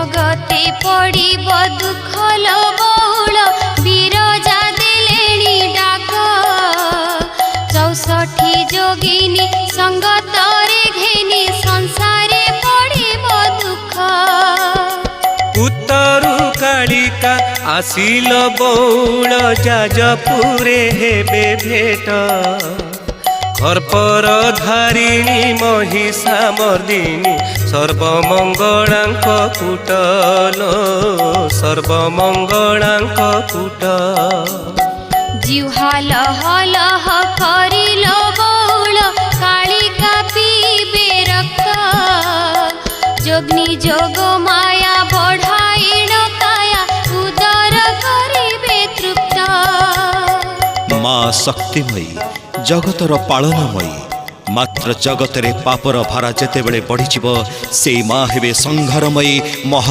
जगते पड़िब दुख लो बहुल बिरजा देलेणी डाक 64 जोगिनी संगतरे घेनी संसारे पड़िब दुख उत्तरु कालिका आसिल बौल जाजपुरे हेबे भेट खर्पर धारिणी महिषा मर्दिनी सर्वमंगलांक कुटलो सर्वमंगलांक कुट जिह्वा लह लह करिल बौल कालिका पीबे रक्त जोग्नि जोग माया बढ़ाइण काया उदर करिबे तृप्त माँ शक्तिमयी जगतर पालनमयी मात्र जगतरे पापर भारा जेतेबेले बढ़ीजिव से माँ हेबे संहारमयी महा